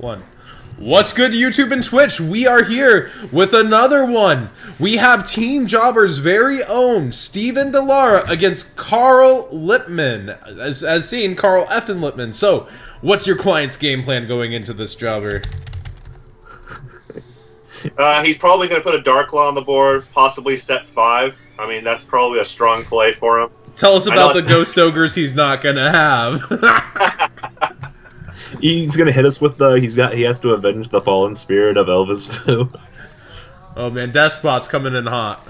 One. What's good, YouTube and Twitch? We are here with another one. We have Team Jobber's very own Steven De Lara against Carl Lippman. As seen, Carl effing Lippman. So, what's your client's game plan going into this, Jobber? He's probably going to put a Dark Claw on the board, possibly set 5. I mean, that's probably a strong play for him. Tell us about the Ghost Ogres he's not going to have. He's gonna hit us with the. He has to avenge the fallen spirit of Elvis Fu. Oh man, Despot's coming in hot.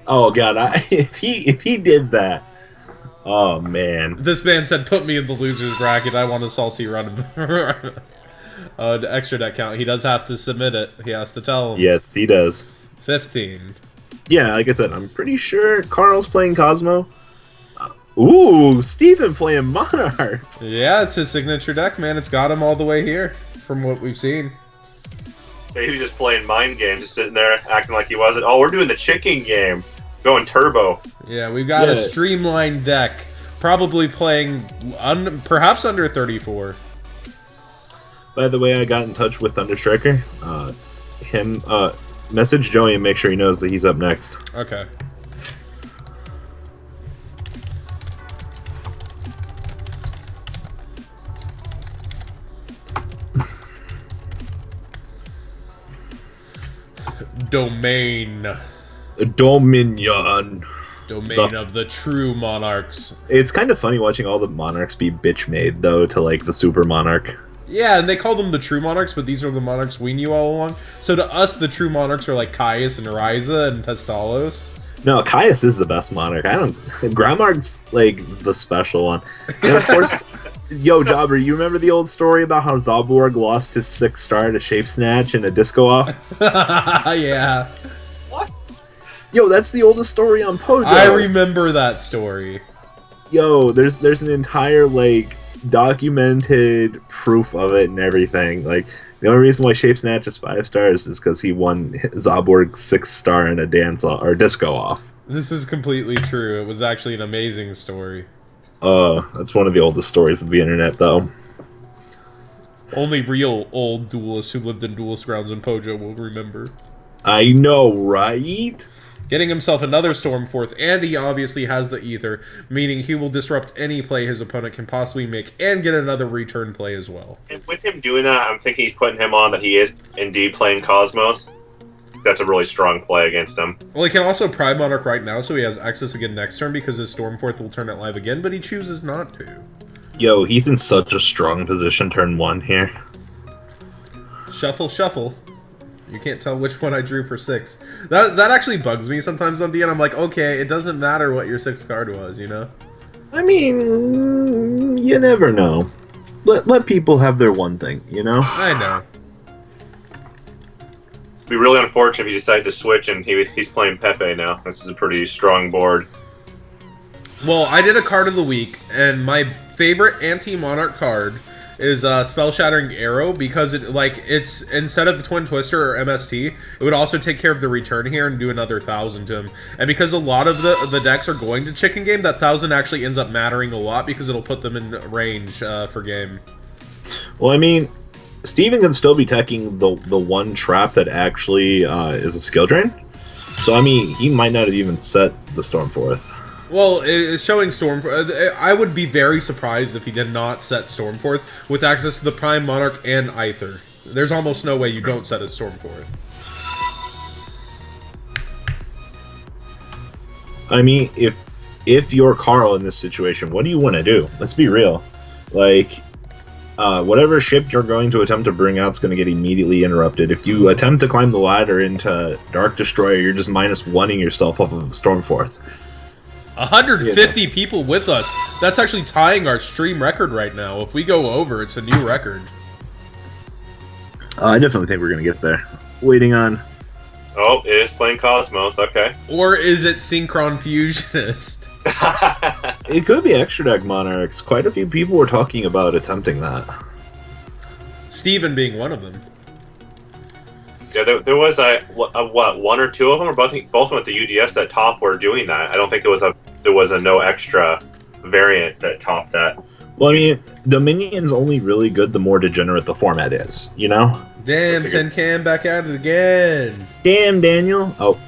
Oh god, if he did that, oh man. This man said, "Put me in the losers bracket. I want a salty run." The extra deck count. He does have to submit it. He has to tell him. Yes, he does. 15. Yeah, like I said, I'm pretty sure Carl's playing Kozmo. Ooh, Steven playing Monarchs. Yeah, it's his signature deck, man. It's got him all the way here, from what we've seen. So he was just playing mind games, just sitting there acting like he wasn't. Oh, we're doing the chicken game, going turbo. Yeah, we've got a streamlined deck, probably playing perhaps under 34. By the way, I got in touch with Thunderstriker. Message Joey and make sure he knows that he's up next. Okay. Dominion of the true Monarchs. It's kind of funny watching all the Monarchs be bitch made though to like the Super Monarch. Yeah, and they call them the true Monarchs, but these are the Monarchs we knew all along. So to us, the true Monarchs are like Caius and Ryza and Testalos. No, Caius is the best Monarch. Gramark's like the special one. And of course, yo, Jobber, you remember the old story about how Zaborg lost his 6th star to Shape Snatch in a disco off? Yeah. What? Yo, that's the oldest story on Pojo. I remember that story. Yo, there's an entire like documented proof of it and everything. Like the only reason why Shape Snatch is 5 stars is because he won Zaborg's 6th star in a dance or disco off. This is completely true. It was actually an amazing story. That's one of the oldest stories of the internet, though. Only real old duelists who lived in duelist grounds in Pojo will remember. I know, right? Getting himself another Stormforth, and he obviously has the Ether, meaning he will disrupt any play his opponent can possibly make, and get another return play as well. And with him doing that, I'm thinking he's putting him on that he is indeed playing Cosmos. That's a really strong play against him. Well, he can also Prime Monarch right now, so he has access again next turn because his Stormforth will turn it live again, but he chooses not to. Yo, he's in such a strong position turn 1 here. Shuffle, shuffle. You can't tell which one I drew for 6. That actually bugs me sometimes on DN. I'm like, okay, it doesn't matter what your 6th card was, you know? I mean, you never know. Let people have their one thing, you know? I know. It'd be really unfortunate if he decided to switch and he's playing Pepe now. This is a pretty strong board. Well, I did a card of the week, and my favorite anti-Monarch card is Spell Shattering Arrow, because it's instead of the Twin Twister or MST, it would also take care of the return here and do another 1,000 to him. And because a lot of the decks are going to chicken game, that 1,000 actually ends up mattering a lot because it'll put them in range for game. Well, I mean, Steven can still be teching the one trap that actually is a skill drain. So, I mean, he might not have even set the Stormforth. Well, it's showing Stormforth. I would be very surprised if he did not set Stormforth with access to the Prime Monarch and Aether. There's almost no way you don't set a Stormforth. I mean, if you're Carl in this situation, what do you want to do? Let's be real. Like, whatever ship you're going to attempt to bring out is going to get immediately interrupted. If you attempt to climb the ladder into Dark Destroyer, you're just -1ing yourself off of Stormforth. 150 people with us. That's actually tying our stream record right now. If we go over, it's a new record. I definitely think we're going to get there. Waiting on... Oh, it is playing Cosmos, okay. Or is it Synchron Fusionist? It could be Extra Deck Monarchs. Quite a few people were talking about attempting that. Steven being one of them. Yeah, there was what, 1 or 2 of them, or both of them at the UDS that top were doing that. I don't think there was a no extra variant that topped that. Well, I mean, Dominion's only really good the more degenerate the format is, you know? Damn, Tin Can back at it again. Damn, Daniel. Oh.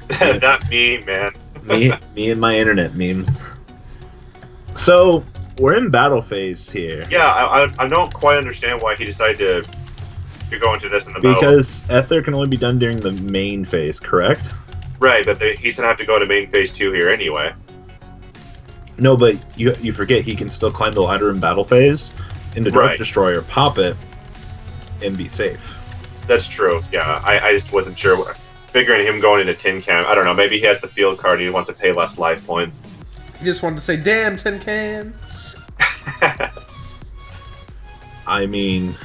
That meme, man. me and my internet memes. So, we're in battle phase here. Yeah, I don't quite understand why he decided to go into this in the battle. Because Ether can only be done during the main phase, correct? Right, but he's going to have to go to main phase 2 here anyway. No, but you forget he can still climb the ladder in battle phase into Dark Right. Destroyer, pop it, and be safe. That's true, yeah. I just wasn't sure. Figuring him going into Tin Can, I don't know, maybe he has the field card and he wants to pay less life points. He just wanted to say, damn, Tin Can. I mean,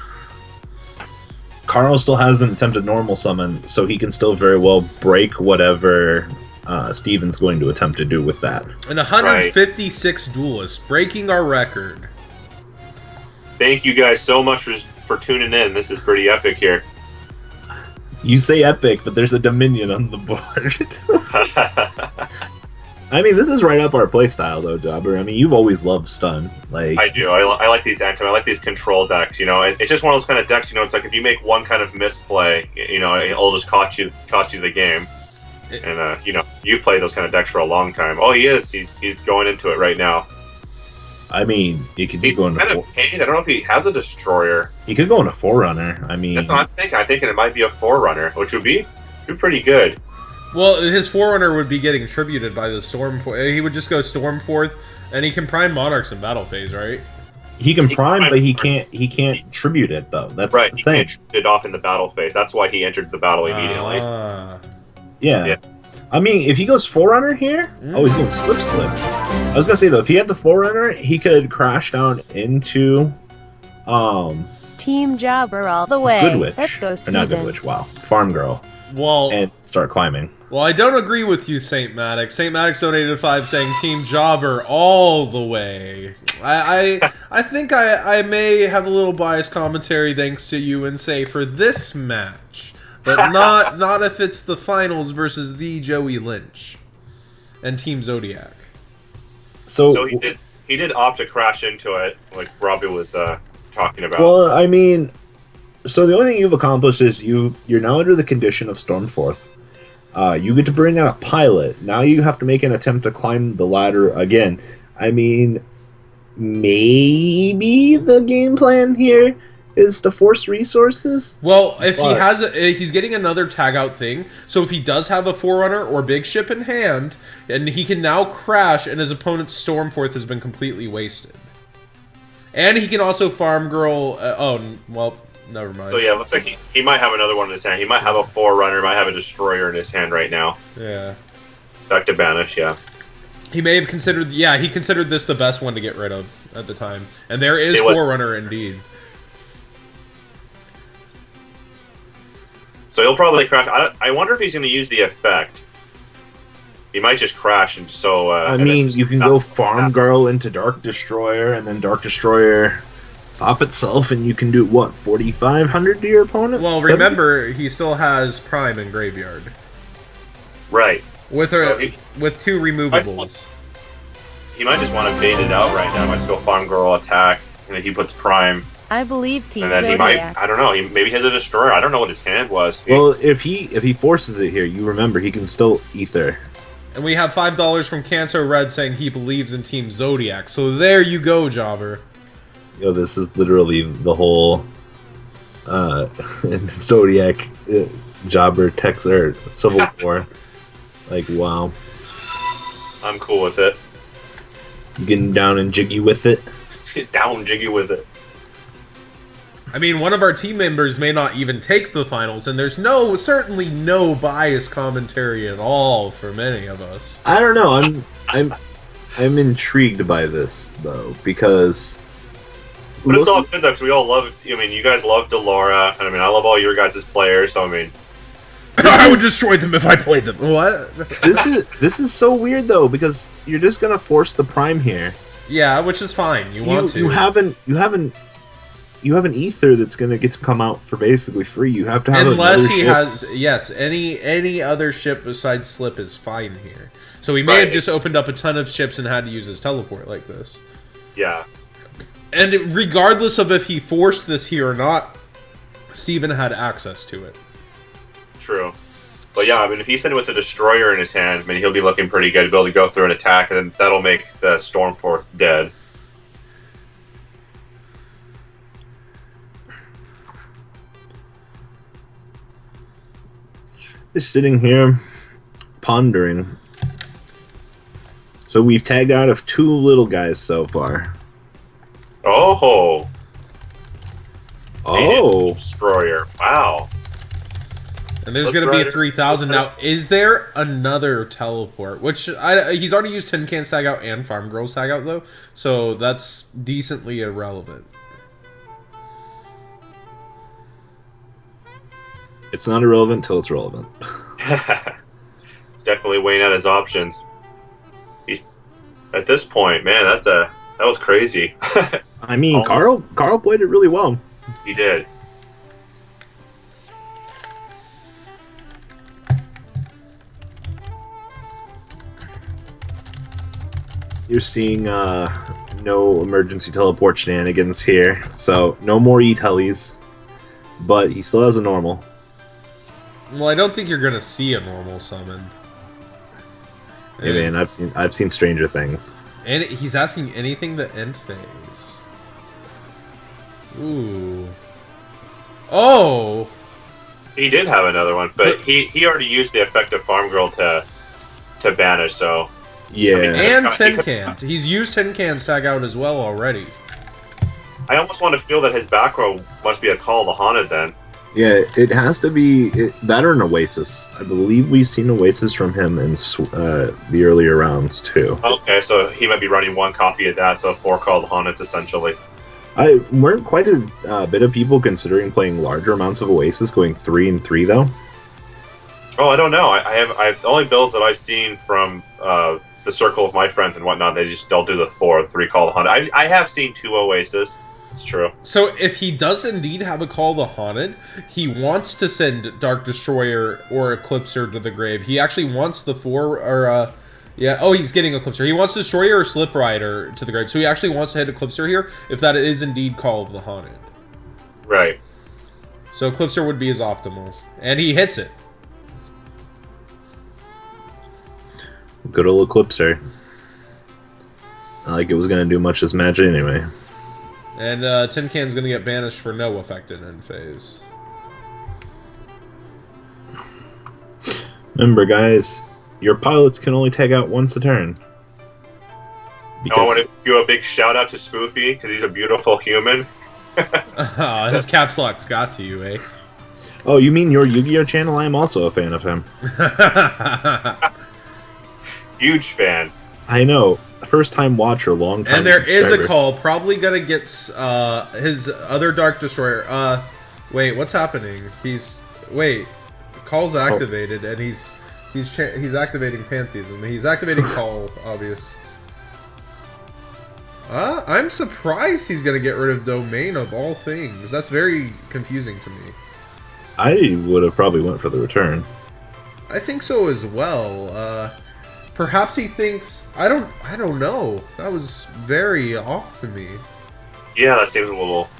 Carl still hasn't attempted normal summon, so he can still very well break whatever Steven's going to attempt to do with that. And 156 duelists, breaking our record. Thank you guys so much for tuning in. This is pretty epic here. You say epic, but there's a Dominion on the board. I mean, this is right up our playstyle, though, Jobber. I mean, you've always loved stun. Like I do. I like these I like these control decks. You know, it's just one of those kind of decks. You know, it's like if you make one kind of misplay, you know, it'll just cost you the game. And you know, you've played those kind of decks for a long time. Oh, he is. He's going into it right now. I mean, you could just He's go into. kind of paid. I don't know if he has a destroyer. He could go into Forerunner. I mean, That's what I'm thinking. I'm thinking it might be a Forerunner, which would be pretty good. Well, his Forerunner would be getting tributed by the Storm. He would just go Stormforth, and he can prime Monarchs in battle phase, right? he can prime, but he can't tribute it though. That's Right. the He thing. can't shoot it off in the battle phase. That's why he entered the battle immediately. Yeah. Yeah. I mean, if he goes Forerunner here, oh, he's going Slip. I was gonna say though, if he had the Forerunner, he could crash down into, Team Jobber all the way. Good Witch. Let's go, Or not Steven. Good Witch. Wow, Farm Girl, Well, and start climbing. well, I don't agree with you, Saint Maddox. Saint Maddox donated 5 saying Team Jobber all the way. I think I may have a little biased commentary thanks to you and say for this match, but not if it's the finals versus the Joey Lynch and Team Zodiac. So he did opt to crash into it, like Robbie was talking about. Well, I mean, so the only thing you've accomplished is you're now under the condition of Stormforth. You get to bring out a pilot. Now you have to make an attempt to climb the ladder again. I mean, maybe the game plan here is to force resources. Well, if he has he's getting another tag out thing. So if he does have a Forerunner or big ship in hand, and he can now crash, and his opponent's Stormforth has been completely wasted. And he can also Farm Girl. Well, never mind. So yeah, looks like he might have another one in his hand. He might have a Forerunner, might have a Destroyer in his hand right now. Yeah. Back to banish, yeah. He may have considered. Yeah, he considered this the best one to get rid of at the time. And there is Forerunner indeed. So he'll probably crash. I wonder if he's going to use the effect. He might just crash, and so. I mean, you can go Farm Girl into Dark Destroyer, and then Dark Destroyer pop itself, and you can do what, 4,500 to your opponent? Well, 70? remember he still has Prime in Graveyard. Right. With with 2 removables. He might just want to bait it out right now. He might just go Farm Girl attack, and then he puts Prime. I believe Team And then Zodiac. he might, I don't know, maybe he has a Destroyer. I don't know what his hand was. Well, if he forces it here, you remember he can still Ether. And we have $5 from Kanto Red saying he believes in Team Zodiac. So there you go, Jobber. Yo, this is literally the whole Zodiac Jobber Tex or Civil War. Like, wow. I'm cool with it. Getting down and jiggy with it. Get down jiggy with it. I mean, one of our team members may not even take the finals, and there's certainly no biased commentary at all for many of us. I don't know. I'm intrigued by this though, because. But it's all good though, because we all love. I mean, you guys love Delara, and I mean, I love all your guys' players. So I mean, I would destroy them if I played them. What? This is so weird though, because you're just gonna force the prime here. Yeah, which is fine. You want to. You have an ether that's gonna get to come out for basically free. You have to have unless he ship. has any other ship besides Slip is fine here. So he may have just opened up a ton of ships and had to use his teleport like this. Yeah. And regardless of if he forced this here or not, Steven had access to it. True. But yeah, I mean, if he's sitting with the Destroyer in his hand, I mean, he'll be looking pretty good to be able to go through and attack, and then that'll make the Stormforth dead. Just sitting here, pondering. So we've tagged out of 2 little guys so far. Oh. Oh. Destroyer. Wow. And there's going to be a 3,000. Now, is there another teleport? Which, he's already used Tin Can's tag out and Farm Girl's tag out, though. So that's decently irrelevant. It's not irrelevant until it's relevant. Definitely weighing out his options. He's at this point, man. That was crazy. I mean, Carl played it really well. He did. You're seeing no emergency teleport shenanigans here, so no more E-tellies, but he still has a normal. Well, I don't think you're going to see a normal summon. Hey man, I've seen stranger things. And he's asking anything to end phase. Ooh. Oh! He did have another one, but he already used the effect of Farm Girl to banish, so... Yeah. I mean, And Tin Can. He's used Tin Can's tag out as well already. I almost want to feel that his back row must be a Call of the Haunted then. Yeah, it has to be that or an Oasis. I believe we've seen Oasis from him in the earlier rounds too. Okay, so he might be running 1 copy of that, so 4 Call of the Haunted essentially. Weren't quite a bit of people considering playing larger amounts of Oasis, going 3 and 3 though. Oh, I don't know. I have the only builds that I've seen from the circle of my friends and whatnot. They'll do the 3 Call of the Haunted. I have seen 2 Oasis. It's true. So if he does indeed have a Call of the Haunted, he wants to send Dark Destroyer or Eclipser to the grave. He actually wants the 4 or he's getting Eclipser. He wants Destroyer or Slip Rider to the grave. So he actually wants to hit Eclipser here if that is indeed Call of the Haunted. Right. So Eclipser would be his optimal. And he hits it. Good old Eclipser. Not like it was going to do much this match anyway. And Tin Can's going to get banished for no effect in end phase. Remember, guys, your pilots can only tag out once a turn. I want to give a big shout out to Spoofy, because he's a beautiful human. His caps lock's got to you, eh? Oh, you mean your Yu-Gi-Oh channel? I am also a fan of him. Huge fan. I know. First-time watcher, long-time And there is subscriber. a call. Probably gonna get his other Dark Destroyer. Wait, what's happening? Call's activated, and he's activating Pantheism. He's activating Call, obvious. I'm surprised he's gonna get rid of Domain of all things. That's very confusing to me. I would have probably went for the return. I think so as well. Perhaps he thinks I don't know. That was very off to me. Yeah, that seems a little...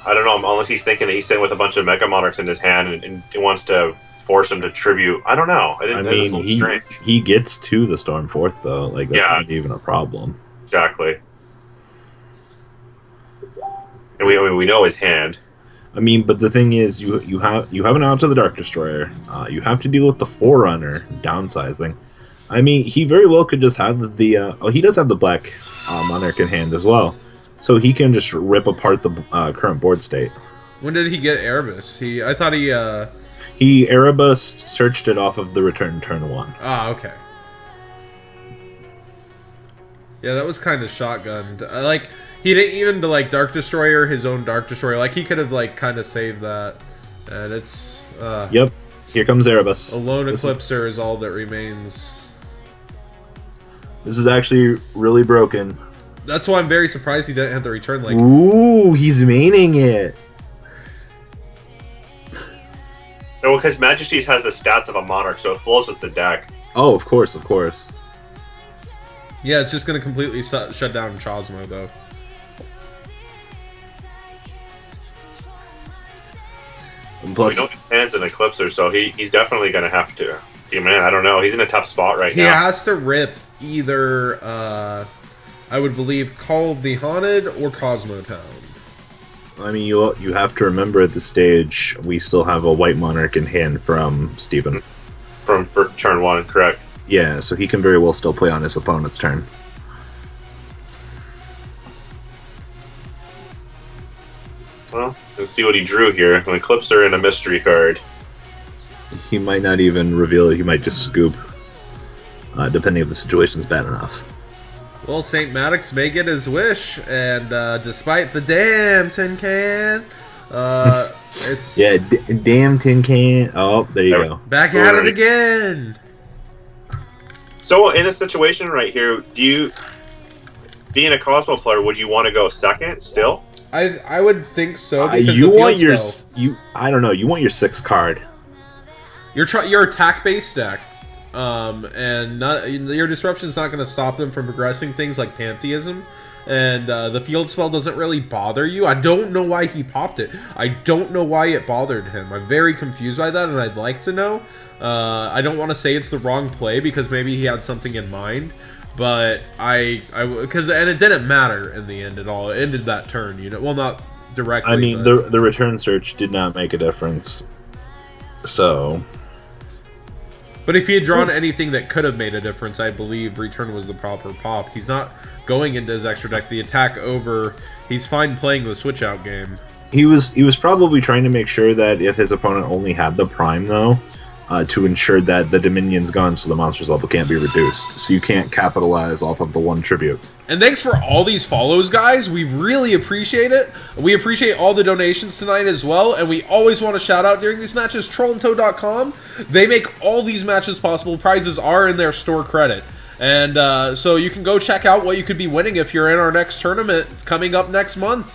I don't know, unless he's thinking that he's sitting with a bunch of Mega Monarchs in his hand and he wants to force him to tribute. I don't know. I mean, he gets to the Stormforth, though. Like, that's not even a problem. Exactly. And we know his hand. I mean, but the thing is, you have an out to the Dark Destroyer. You have to deal with the Forerunner downsizing. I mean, he very well could just have the... he does have the Black Monarch in hand as well. So he can just rip apart the current board state. When did he get Erebus? I thought he... He Erebus searched it off of the return turn 1. Ah, okay. Yeah, that was kind of shotgunned. He didn't even Dark Destroyer his own Dark Destroyer. Like, he could have, kind of saved that. And it's... Yep. Here comes Erebus. A lone Eclipser is all that remains. This is actually really broken. That's why I'm very surprised he didn't have the return. Ooh, he's maining it. No, because Majesty's has the stats of a Monarch, so it flows with the deck. Oh, of course, of course. Yeah, it's just going to completely shut down Kozmo, though. And plus, we know his hands an Eclipser, so he's definitely going to have to. Yeah, man, I don't know. He's in a tough spot right now. He has to rip either, I would believe, Call of the Haunted or Kozmo Town. I mean, you have to remember at this stage, we still have a White Monarch in hand from Steven. For turn 1, correct. Yeah, so he can very well still play on his opponent's turn. Well, let's see what he drew here. An Eclipser and a mystery card. He might not even reveal it, he might just scoop. Depending if the situation's bad enough. Well, St. Maddox may get his wish, and despite the damn tin can, it's... Yeah, damn tin can. Oh, there you go. Back at it again! So, in this situation right here, being a Kozmo player, would you want to go second still? I would think so, because you want your... I don't know, you want your 6th card. Your attack-based deck. And your disruption's not going to stop them from progressing things like Pantheism, and the field spell doesn't really bother you. I don't know why he popped it. I don't know why it bothered him. I'm very confused by that, and I'd like to know. I don't want to say it's the wrong play because maybe he had something in mind, but and it didn't matter in the end at all. It ended that turn, you know. Well, not directly. I mean, but... the return search did not make a difference. So. But if he had drawn anything that could have made a difference, I believe return was the proper pop. He's not going into his extra deck. The attack over, he's fine playing the switch out game. He was probably trying to make sure that if his opponent only had the prime, though, to ensure that the Dominion's gone so the monster's level can't be reduced. So you can't capitalize off of the 1 tribute. And thanks for all these follows, guys. We really appreciate it. We appreciate all the donations tonight as well. And we always want to shout out during these matches, trollandtoad.com. They make all these matches possible. Prizes are in their store credit. And so you can go check out what you could be winning if you're in our next tournament coming up next month.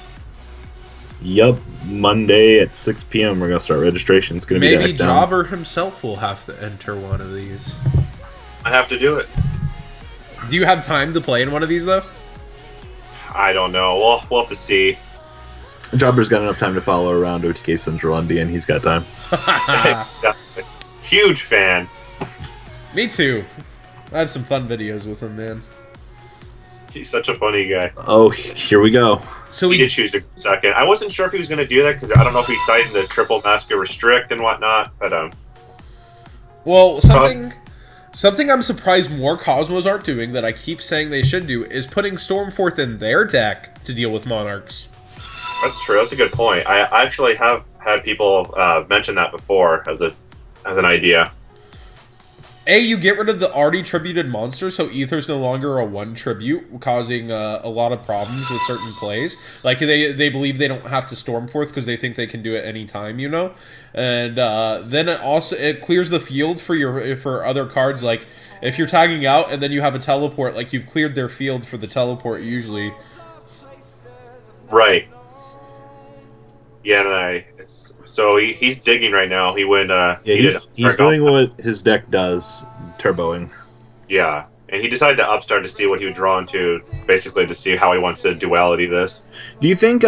Yup, Monday at 6 p.m. we're going to start registration. It's going to be maybe Jobber himself will have to enter one of these. I have to do it. Do you have time to play in one of these, though? I don't know. We'll have to see. Jobber's got enough time to follow around OTK Central on DN. He's got time. Huge fan. Me too. I have some fun videos with him, man. He's such a funny guy. Oh, here we go. So he did choose to second. I wasn't sure if he was going to do that because I don't know if he's citing the triple master restrict and whatnot. But well, something I'm surprised more Cosmos aren't doing that I keep saying they should do is putting Stormforth in their deck to deal with Monarchs. That's true. That's a good point. I actually have had people mention that before as an idea. You get rid of the already tributed monster, so Ether's no longer a 1 tribute, causing a lot of problems with certain plays. Like, they believe they don't have to Stormforth because they think they can do it anytime, you know? And then it clears the field for other cards, like, if you're tagging out and then you have a teleport, like, you've cleared their field for the teleport, usually. Right. Yeah, so he's digging right now. He went. He's doing what his deck does, turboing. Yeah, and he decided to upstart to see what he would draw into, basically to see how he wants to duality this. Do you think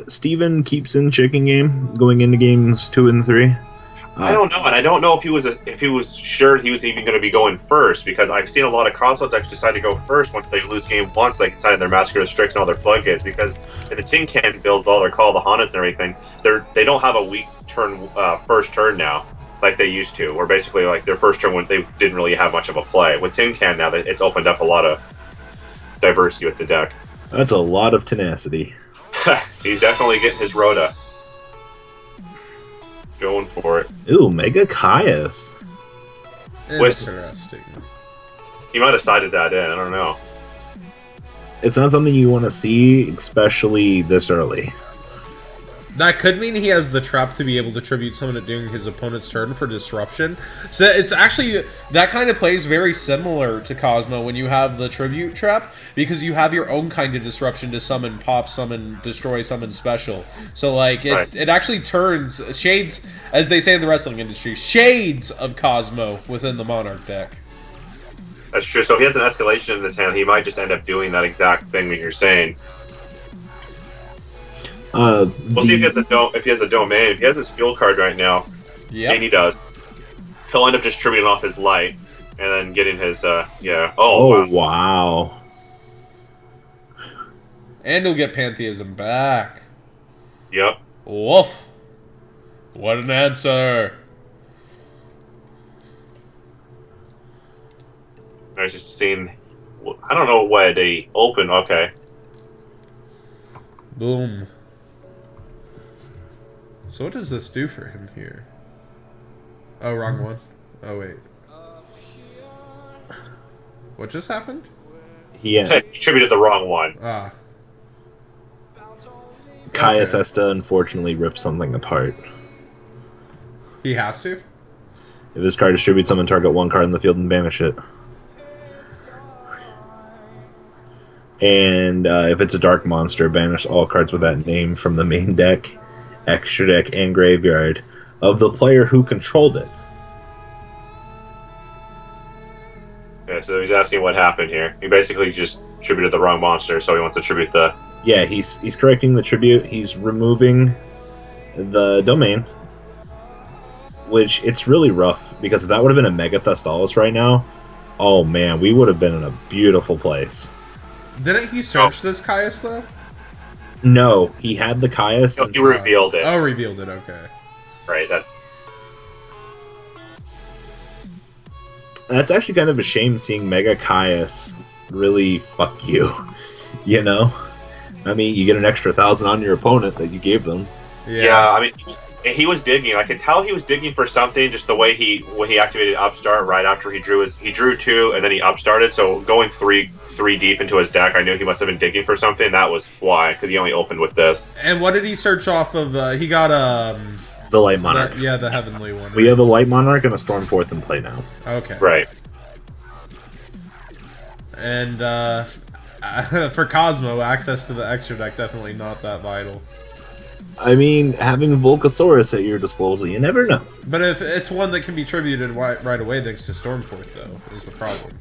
Steven keeps in chicken game going into games 2 and 3? I don't know, and I don't know if he was sure he was even going to be going first, because I've seen a lot of Cosmo decks decide to go first once they lose game 1, so they can sign their Massacre Restricts and all their floodgates, because in the Tin Can builds, all their Call the Haunted and everything, they don't have a weak turn first turn now like they used to, where basically like their first turn when they didn't really have much of a play. With Tin Can now, it's opened up a lot of diversity with the deck. That's a lot of tenacity. He's definitely getting his Rhoda. Going for it. Ooh, Mega Caius. Interesting. He might have sided that in, I don't know. It's not something you want to see, especially this early. That could mean he has the trap to be able to tribute someone during his opponent's turn for disruption. So it's actually, that kind of plays very similar to Kozmo when you have the tribute trap, because you have your own kind of disruption to summon pop, summon destroy, summon special. So like it actually turns shades, as they say in the wrestling industry, shades of Kozmo within the Monarch deck. That's true. So if he has an escalation in his hand, he might just end up doing that exact thing that you're saying. We'll see if he has a domain. If he has his fuel card right now, and he does, he'll end up just tributing off his light and then getting his yeah. Oh wow. And he'll get Pantheism back. Yep. Woof. What an answer. I was just seeing. I don't know why they open. Okay. Boom. So what does this do for him here? Oh, wrong one. Oh, wait. What just happened? Yeah. He attributed the wrong one. Ah. Caius has to unfortunately rip something apart. He has to? If this card distributes someone, target one card in the field and banish it. And if it's a dark monster, banish all cards with that name from the main deck, extra deck, and graveyard of the player who controlled it. Okay, so he's asking what happened here. He basically just attributed the wrong monster, so he wants to attribute the... Yeah, he's correcting the tribute. He's removing the domain, which it's really rough, because if that would have been a Mega Thestalis right now, oh man, we would have been in a beautiful place. Didn't he search this Caius, though? No, he had the Caius. No, he revealed it. Oh, revealed it, okay. Right, That's actually kind of a shame seeing Mega Caius really fuck you, you know? I mean, you get an extra 1,000 on your opponent that you gave them. Yeah, I mean, he was digging. I could tell he was digging for something, just the way when he activated Upstart right after he drew 2, and then he upstarted. So going three deep into his deck, I knew he must have been digging for something. That was why, because he only opened with this. And what did he search off of? He got the Light Monarch. the Heavenly one. Right? We have a Light Monarch and a Stormforth in play now. Okay. Right. And for Kozmo, access to the extra deck definitely not that vital. I mean, having Volcasaurus at your disposal, you never know. But if it's one that can be tributed right away thanks to Stormforth, though, is the problem.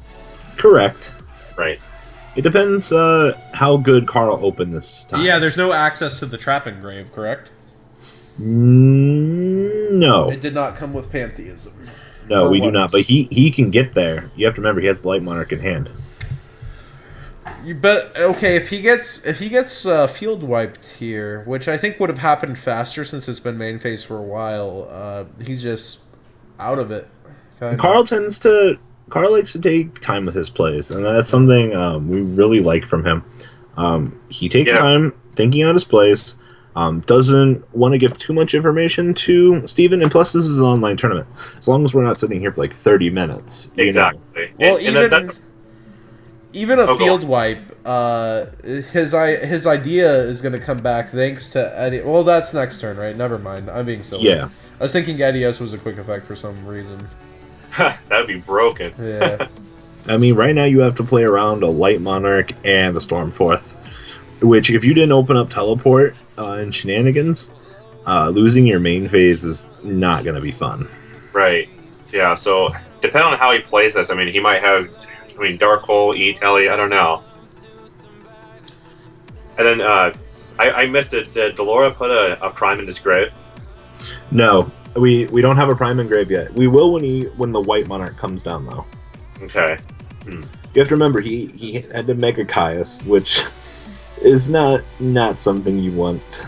Correct. Right. It depends how good Carl opened this time. Yeah, there's no access to the Trap Engrave, correct? No. It did not come with Pantheism. No, we do not. But he can get there. You have to remember, he has the Light Monarch in hand. But okay, if he gets field wiped here, which I think would have happened faster since it's been main phase for a while, he's just out of it. Carl likes to take time with his plays, and that's something we really like from him. He takes time thinking out his plays, doesn't want to give too much information to Steven, and plus this is an online tournament. As long as we're not sitting here for like 30 minutes. Exactly. Well, and even a field wipe, his idea is going to come back thanks to Eddie. Well, that's next turn, right? Never mind. I'm being silly. Yeah. I was thinking Edios was a quick effect for some reason. that would be broken. Yeah. I mean, right now you have to play around a Light Monarch and a Stormforth, which if you didn't open up Teleport and Shenanigans, losing your main phase is not going to be fun. Right. Yeah, so depending on how he plays this, I mean, he might have... Dark Hole, E-Telly, I don't know. And then, I missed it. Did Delara put a Prime in his grave? No, we don't have a Prime in grave yet. We will when the White Monarch comes down, though. Okay. You have to remember, he had to Mega Caius, which is not something you want.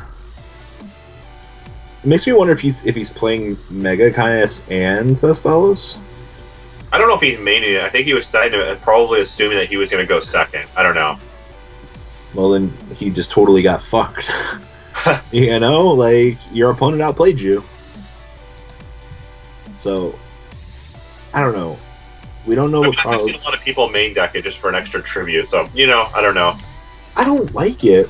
It makes me wonder if he's playing Mega Caius and Thestalos. I don't know if he's maining it. I think he was probably assuming that he was going to go second. I don't know. Well, then he just totally got fucked. You know, like, your opponent outplayed you. So, I don't know. We don't know what I've seen a lot of people main deck it just for an extra tribute, so, I don't know. I don't like it.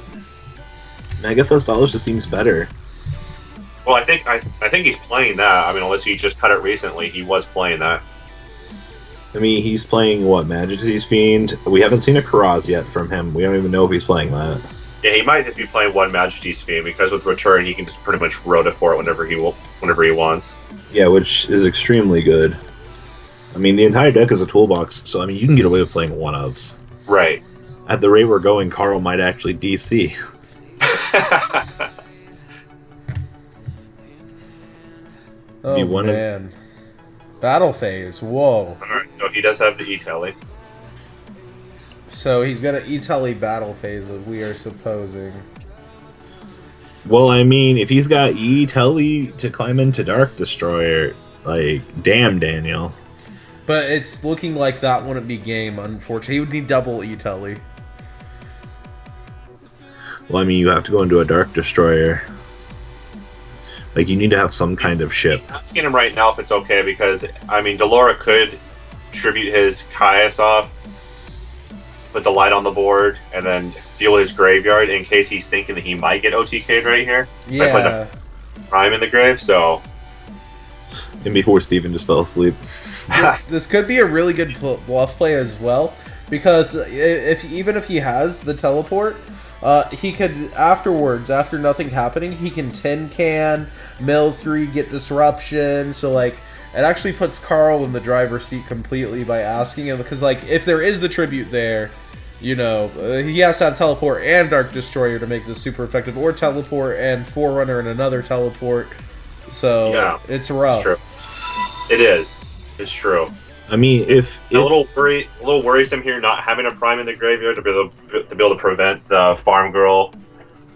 Mega Thestalos just seems better. Well, I think he's playing that. I mean, unless he just cut it recently, he was playing that. I mean, he's playing, Majesty's Fiend? We haven't seen a Karaz yet from him. We don't even know if he's playing that. Yeah, he might just be playing one Majesty's Fiend, because with Return, he can just pretty much road it for it whenever he wants. Yeah, which is extremely good. I mean, the entire deck is a toolbox, so I mean, you can get away with playing one-ups. Right. At the rate we're going, Carl might actually DC. Oh, man. Battle phase. Whoa. Alright, so he does have the E-Telly. So he's got an E-Telly battle phase, as we are supposing. Well, I mean, if he's got E-Telly to climb into Dark Destroyer, like, damn, Daniel. But it's looking like that wouldn't be game, unfortunately. He would need double E-Telly. Well, I mean, you have to go into a Dark Destroyer. Like, you need to have some kind of ship. He's asking him right now if it's okay because, I mean, Delara could tribute his Caius off, put the light on the board, and then fuel his graveyard in case he's thinking that he might get OTK'd right here. Yeah. Put the Prime in the grave, so... And before Steven just fell asleep. This could be a really good bluff play as well, because even if he has the teleport, he could afterwards, after nothing happening, he can tin can, mill 3, get disruption. So like, it actually puts Carl in the driver's seat completely by asking him, because like, if there is the tribute there, you know, he has to have teleport and Dark Destroyer to make this super effective, or teleport and Forerunner and another teleport. So yeah, it's rough. It's true. It is. It's true. I mean, if a little worrisome here, not having a Prime in the graveyard to be able to prevent the farm girl,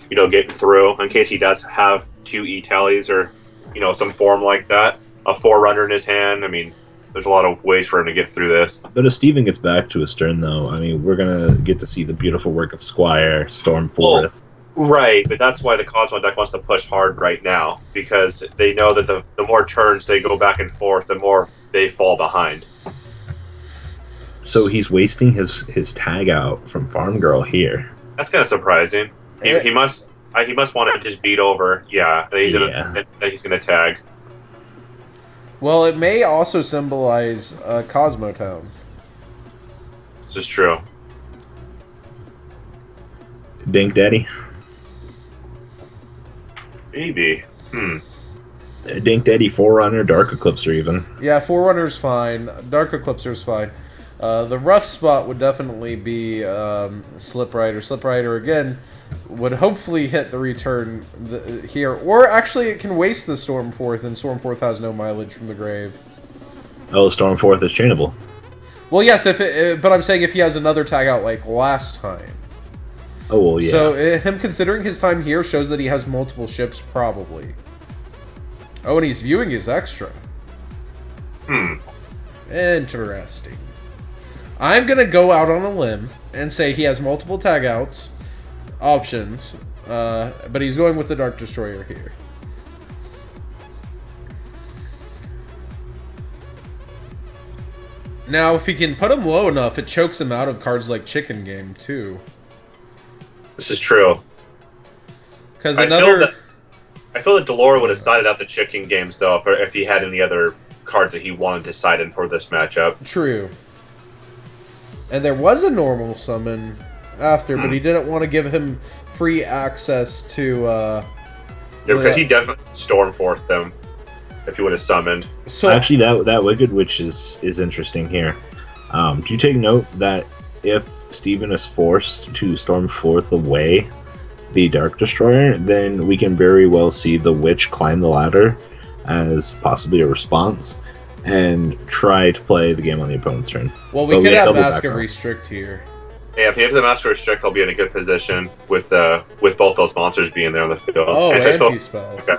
you know, getting through in case he does have 2 E-Tallies or, you know, some form like that. A Forerunner in his hand. I mean, there's a lot of ways for him to get through this. But if Steven gets back to his turn, though, I mean, we're gonna get to see the beautiful work of Squire, Stormforth. Right, but that's why the Kozmo deck wants to push hard right now, because they know that the more turns they go back and forth, the more they fall behind. So he's wasting his tag out from Farm Girl here. That's kind of surprising. He must want to just beat over. Yeah, that he's gonna tag. Well, it may also symbolize Kozmo Town. This is true. Dink Daddy. Maybe. Dink Daddy, Forerunner, Dark Eclipser even. Yeah, Forerunner's fine. Dark Eclipser's fine. The rough spot would definitely be Slip Rider. Slip Rider, again, would hopefully hit the return here. Or actually, it can waste the Stormforth, and Stormforth has no mileage from the grave. Oh, Stormforth is chainable. Well, yes, but I'm saying if he has another tag out like last time. Oh, well, yeah. So him considering his time here shows that he has multiple ships, probably. Oh, and he's viewing his extra. Interesting. I'm going to go out on a limb and say he has multiple tag outs, options, but he's going with the Dark Destroyer here. Now, if he can put him low enough, it chokes him out of cards like Chicken Game, too. This is true. Because I feel that Delara would have sided out the Chicken Games, though, if he had any other cards that he wanted to side in for this matchup. True. And there was a normal summon after, but he didn't want to give him free access to... yeah, because he definitely Stormforth them if he would have summoned. So actually, that Wicked Witch is interesting here. Do you take note that if Steven is forced to Stormforth away the Dark Destroyer, then we can very well see the Witch climb the ladder as possibly a response and try to play the game on the opponent's turn. Well, we could have Mask of Restrict here. Yeah, if he has the Master Restrict, he'll be in a good position with both those monsters being there on the field. Oh, anti-spell. Okay.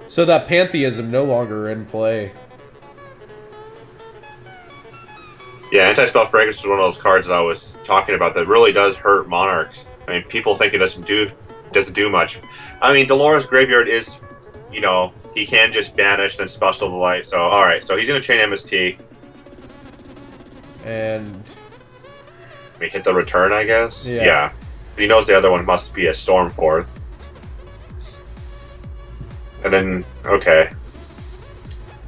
So that Pantheism no longer in play. Yeah, Anti-Spell Fragrance is one of those cards that I was talking about that really does hurt Monarchs. I mean, people think it doesn't do much. I mean, Delara's graveyard is, you know, he can just banish then special the light. So, all right, so he's gonna chain MST and we hit the return, I guess. Yeah. He knows the other one must be a Stormforth. And then, okay.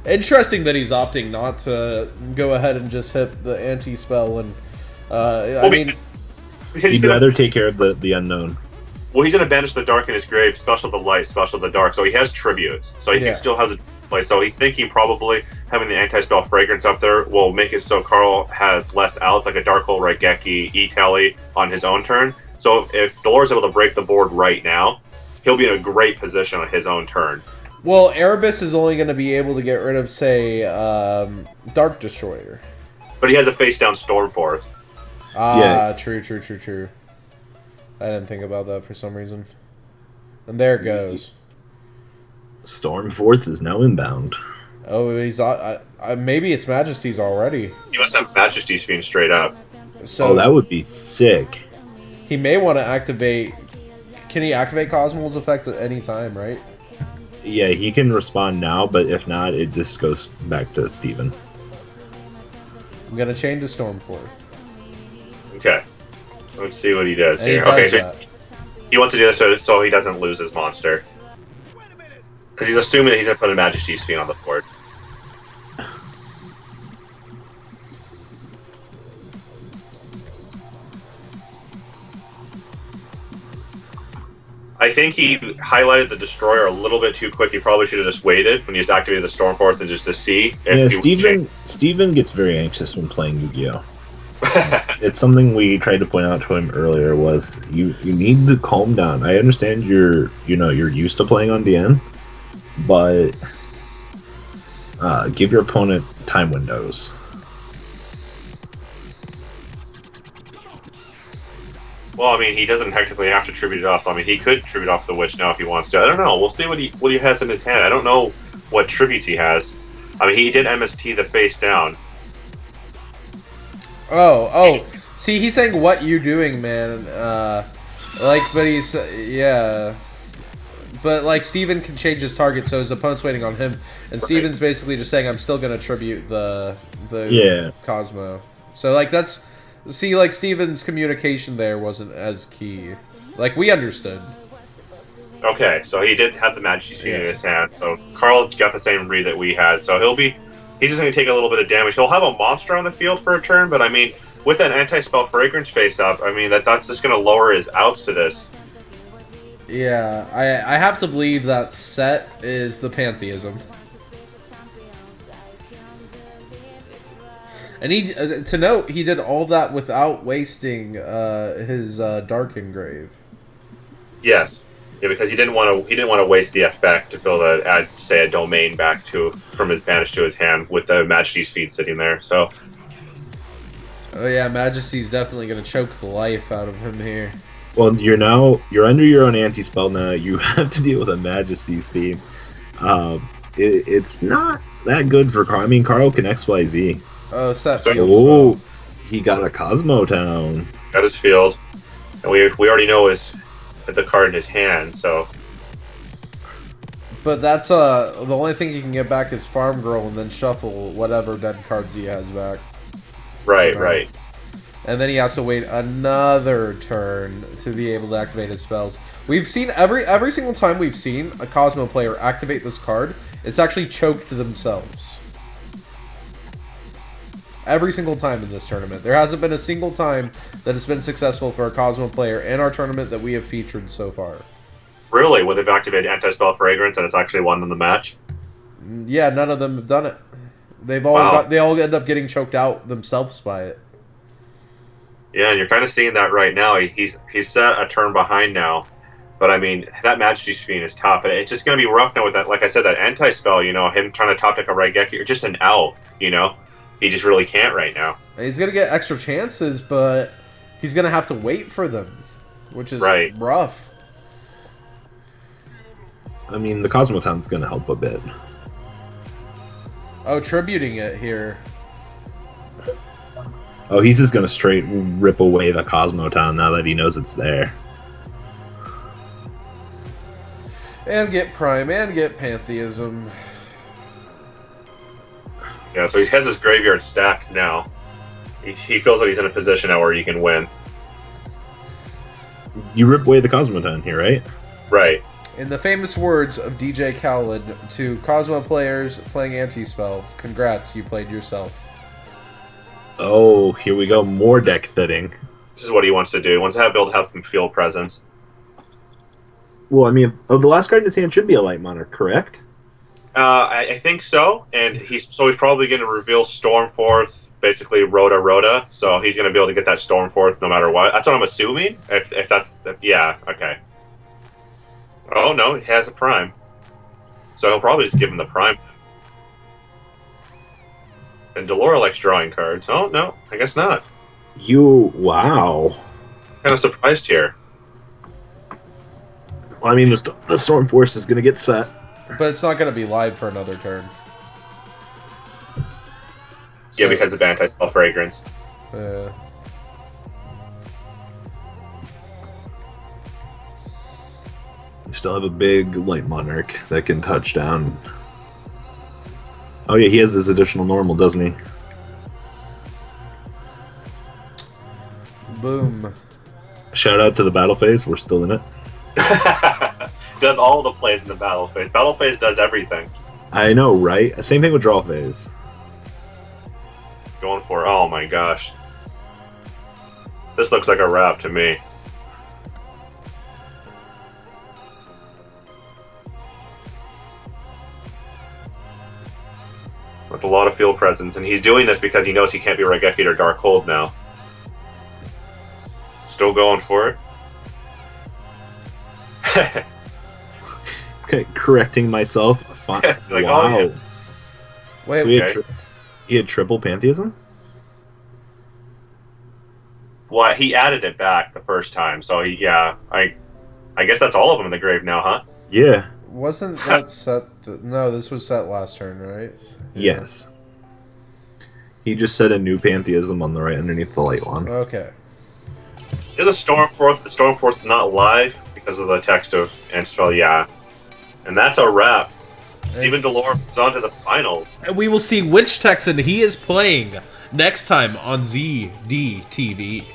Interesting that he's opting not to go ahead and just hit the anti-spell and, he'd rather take care of the unknown. Well, he's going to banish the dark in his grave, special the light, special the dark. So he has tributes. So he still has a play. So he's thinking probably having the anti-spell fragrance up there will make it so Carl has less outs, like a Dark Hole, Raigeki, E-Tally on his own turn. So if Delara's able to break the board right now, he'll be in a great position on his own turn. Well, Erebus is only going to be able to get rid of, say, Dark Destroyer. But he has a face-down Stormforth. True. I didn't think about that for some reason. And there it goes. Stormforth is now inbound. Oh, he's maybe it's Majesty's already. He must have Majesty's Fiend straight up. So that would be sick. He may want to activate... Can he activate Kozmo's effect at any time, right? Yeah, he can respond now, but if not, it just goes back to Steven. I'm going to chain to Stormforth. Okay. Let's see what he does And here. He does so he wants to do this so he doesn't lose his monster. Because he's assuming that he's going to put a Majesty's Fiend on the board. I think he highlighted the Destroyer a little bit too quick. He probably should have just waited when he just activated the Stormforth and just to see. Steven gets very anxious when playing Yu-Gi-Oh! It's something we tried to point out to him earlier was you need to calm down. I understand you're used to playing on DN, but give your opponent time windows. Well, I mean, he doesn't technically have to tribute it off. So, I mean, he could tribute off the Witch now if he wants to. I don't know. We'll see what he has in his hand. I don't know what tributes he has. I mean, he did MST the face down. Oh. See, he's saying, what you doing, man? But he's... Yeah. But, like, Steven can change his target, so his opponent's waiting on him. And Steven's basically just saying, I'm still going to tribute the Kozmo. So, like, that's... See, like, Steven's communication there wasn't as key. Like, we understood. Okay, so he did have the Majesty's Fiend in his hand, so Carl got the same read that we had, so he's just going to take a little bit of damage. He'll have a monster on the field for a turn, but I mean, with that anti-spell fragrance face up, I mean, that's just going to lower his outs to this. Yeah, I have to believe that set is the Pantheism. And he, to note, he did all that without wasting his Dark Engrave. Yes, yeah, because he didn't want to waste the effect to be able to add, say, a domain back from his banish to his hand with the Majesty's Fiend sitting there. So. Oh yeah, Majesty's definitely gonna choke the life out of him here. Well, you're under your own anti-spell now. You have to deal with a Majesty's Fiend. It's not that good for Carl. I mean, Carl can XYZ. Oh, set field. Oh, he got a Kozmo Town. Got his field, and we already know the card in his hand. So, but that's the only thing he can get back is Farm Girl, and then shuffle whatever dead cards he has back. Right. And then he has to wait another turn to be able to activate his spells. We've seen every single time we've seen a Kozmo player activate this card, it's actually choked themselves. Every single time in this tournament. There hasn't been a single time that it's been successful for a Kozmo player in our tournament that we have featured so far. Really? When they've activated Anti-Spell Fragrance and it's actually won them the match? Yeah, none of them have done it. They all end up getting choked out themselves by it. Yeah, and you're kind of seeing that right now. He's set a turn behind now. But, I mean, that Majesty's Fiend is tough. And it's just going to be rough now with that, like I said, that anti-spell, him trying to top deck a Raigeki, or just an out, He just really can't right now. He's going to get extra chances, but he's going to have to wait for them, which is rough. I mean, the Cosmoton's going to help a bit. Oh, tributing it here. Oh, he's just going to straight rip away the Cosmoton now that he knows it's there. And get Prime, and get Pantheism. Yeah, so he has his graveyard stacked now. He feels like he's in a position now where he can win. You rip away the Cosmoton here, right? Right. In the famous words of DJ Khaled to Kozmo players playing anti-spell, congrats, you played yourself. Oh, here we go. More deck fitting. This is what he wants to do. He wants to be able to have some field presence. Well, I mean, the last card in his hand should be a Light Monarch, correct? I think so, and he's probably going to reveal Stormforth, basically Rhoda. So he's going to be able to get that Stormforth no matter what. That's what I'm assuming. If that's yeah, okay. Oh no, he has a Prime, so he'll probably just give him the Prime. And Delara likes drawing cards. Oh no, I guess not. Wow. Kind of surprised here. Well, I mean, the Storm Force is going to get set. But it's not going to be live for another turn. Yeah, because of anti-spell fragrance. Yeah. You still have a big Light Monarch that can touch down. Oh yeah, he has this additional normal, doesn't he? Boom. Shout out to the battle phase. We're still in it. Does all the plays in the battle phase. Battle phase does everything. I know, right? Same thing with draw phase. Going for, oh my gosh. This looks like a wrap to me. With a lot of field presence, and he's doing this because he knows he can't be Regeki or Dark Hold now. Still going for it. Okay, correcting myself. Fine. Like, wow. oh, yeah. Wait, So he had triple pantheism? Well, he added it back the first time, so I guess that's all of them in the grave now, huh? Yeah. wasn't that set? No, this was set last turn, right? Yeah. Yes. He just set a new pantheism on the right underneath the light one. Okay. There's a Stormforth. The Stormforth's not live because of the text of Anspell, yeah. And that's a wrap. Steven De Lara moves on to the finals. And we will see which Texan he is playing next time on ZDTV.